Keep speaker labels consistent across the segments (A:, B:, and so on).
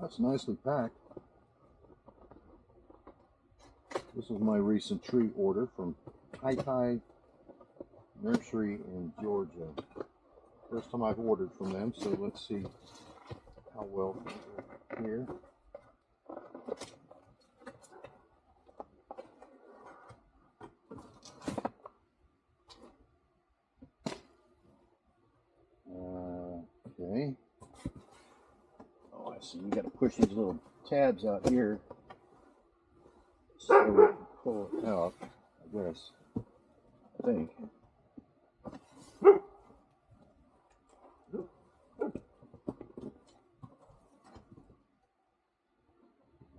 A: That's nicely packed. This is my recent tree order from TyTy Nursery in Georgia. First time I've ordered from them, so let's see how well things are here. Okay. Oh, I see. You got to push these little tabs out here so we can pull it out, I guess. I think.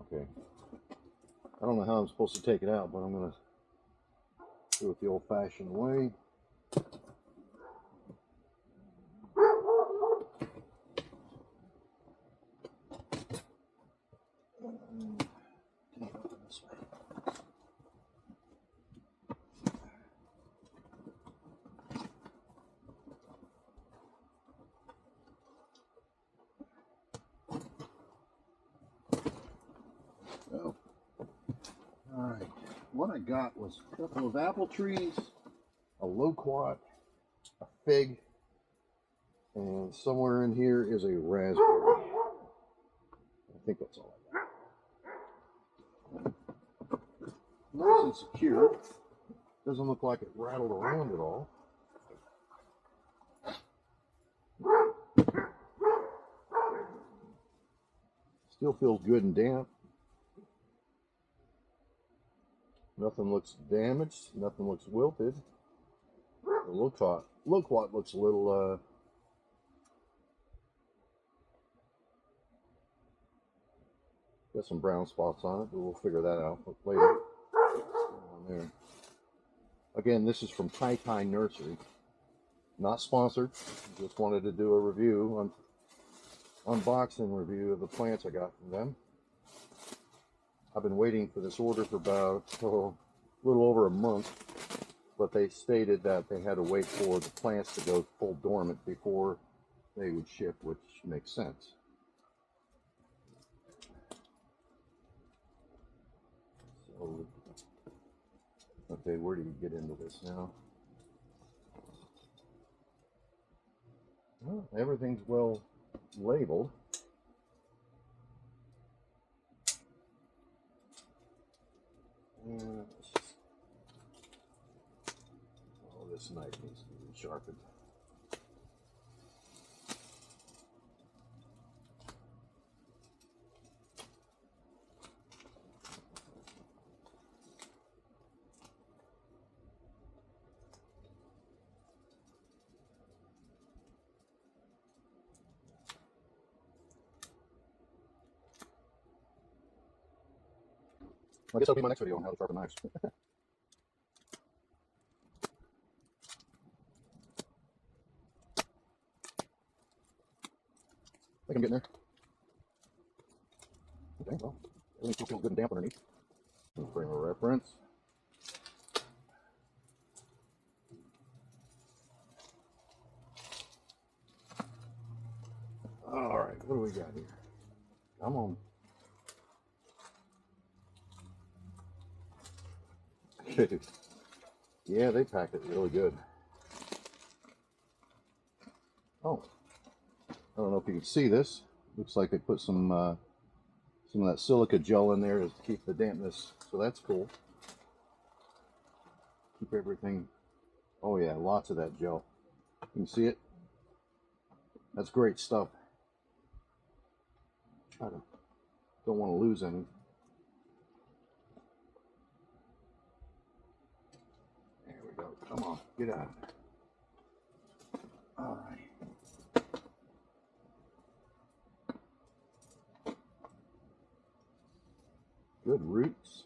A: Okay. I don't know how I'm supposed to take it out, but I'm going to do it the old-fashioned way. So, alright, what I got was a couple of apple trees, a loquat, a fig, and somewhere in here is a raspberry. I think that's all I got. Nice and secure. Doesn't look like it rattled around at all. Still feels good and damp. Nothing looks damaged. Nothing looks wilted. The loquat looks a little got some brown spots on it, but we'll figure that out later. On there. Again, this is from TyTy Nursery. Not sponsored. Just wanted to do a review, unboxing review of the plants I got from them. I've been waiting for this order for about a little over a month, but they stated that they had to wait for the plants to go full dormant before they would ship, which makes sense. So, okay, where do you get into this now? Well, everything's well labeled. Oh, this knife needs to be sharpened. I guess that'll be my next video on how to sharpen knives. I think I'm getting there. Okay, well, everything still feels good and damp underneath. Frame of reference. Alright, what do we got here? Come on. Yeah, they packed it really good. Oh, I don't know if you can see this. Looks like they put some of that silica gel in there to keep the dampness, so that's cool. Keep everything. Oh yeah, lots of that gel. You can see it. That's great stuff. I don't want to lose any. There we go. Come on, get out. All right. Good roots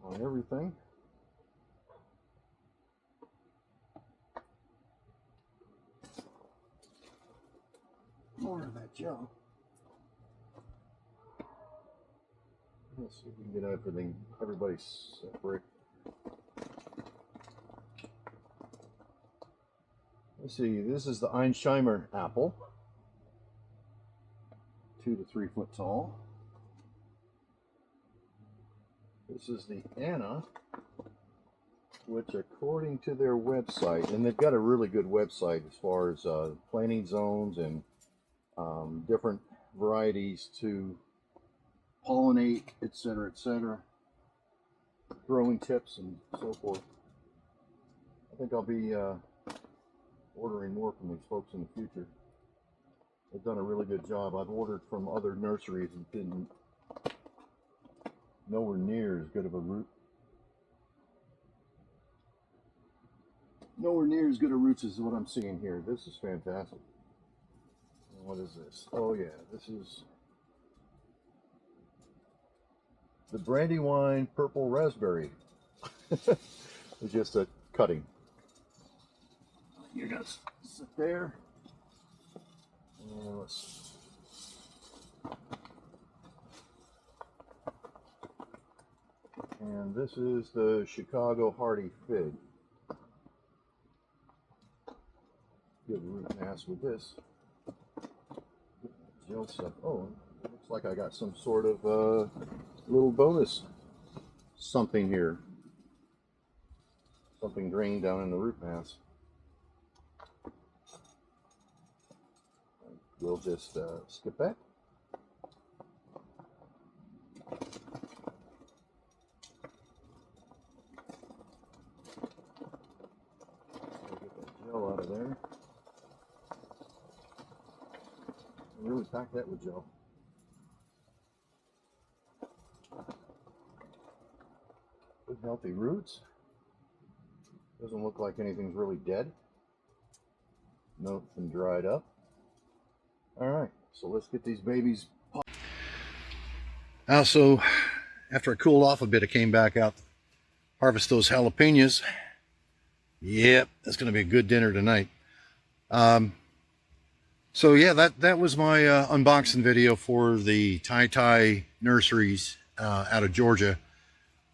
A: on everything. More of that gel. Let's see if we can get everybody separate. Let's see, this is the Einsheimer apple. 2 to 3 foot tall. This is the Anna, which according to their website, and they've got a really good website as far as planting zones and different varieties to pollinate, etc., growing tips and so forth. I think I'll be ordering more from these folks in the future. They've done a really good job. I've ordered from other nurseries and didn't nowhere near as good of a root. Nowhere near as good a roots as what I'm seeing here. This is fantastic. And what is this? Oh yeah, this is the Brandywine Purple Raspberry. It's just a cutting. You're gonna sit there. And let's and this is the Chicago Hardy Fig. Good root mass with this. Gel stuff. Oh, it looks like I got some sort of little bonus something here. Something green down in the root mass. We'll just skip that. Get that gel out of there. Really pack that with gel. Good healthy roots. Doesn't look like anything's really dead. Nothing dried up. Alright, so let's get these babies popped. So after I cooled off a bit, I came back out to harvest those jalapenos. Yep, that's going to be a good dinner tonight. So yeah, that was my unboxing video for the TyTy nurseries out of Georgia.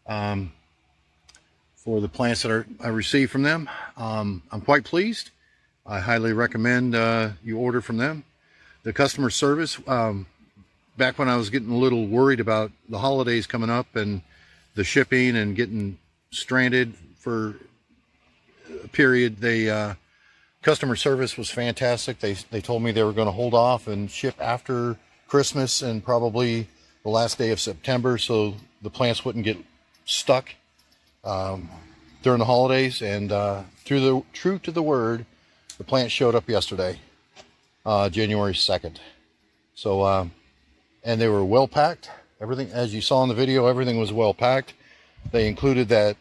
A: For the plants that I received from them. I'm quite pleased. I highly recommend you order from them. The customer service, back when I was getting a little worried about the holidays coming up and the shipping and getting stranded for a period, customer service was fantastic. They told me they were going to hold off and ship after Christmas and probably the last day of September, so the plants wouldn't get stuck during the holidays. And true to the word, the plant showed up yesterday, January 2nd. So and they were well packed. Everything, as you saw in the video, everything was well packed. They included that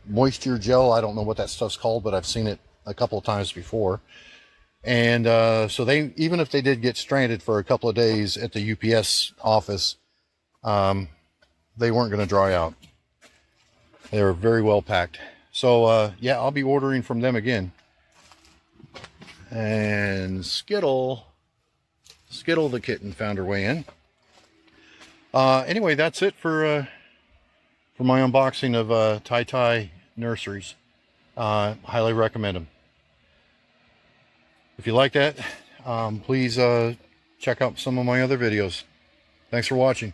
A: moisture gel. I don't know what that stuff's called, but I've seen it a couple of times before. And so they, even if they did get stranded for a couple of days at the UPS office, they weren't going to dry out. They were very well packed. So yeah, I'll be ordering from them again. And Skittle the kitten found her way in. Anyway, that's it for my unboxing of TyTy nurseries. Highly recommend them. If you like that, please check out some of my other videos. Thanks for watching.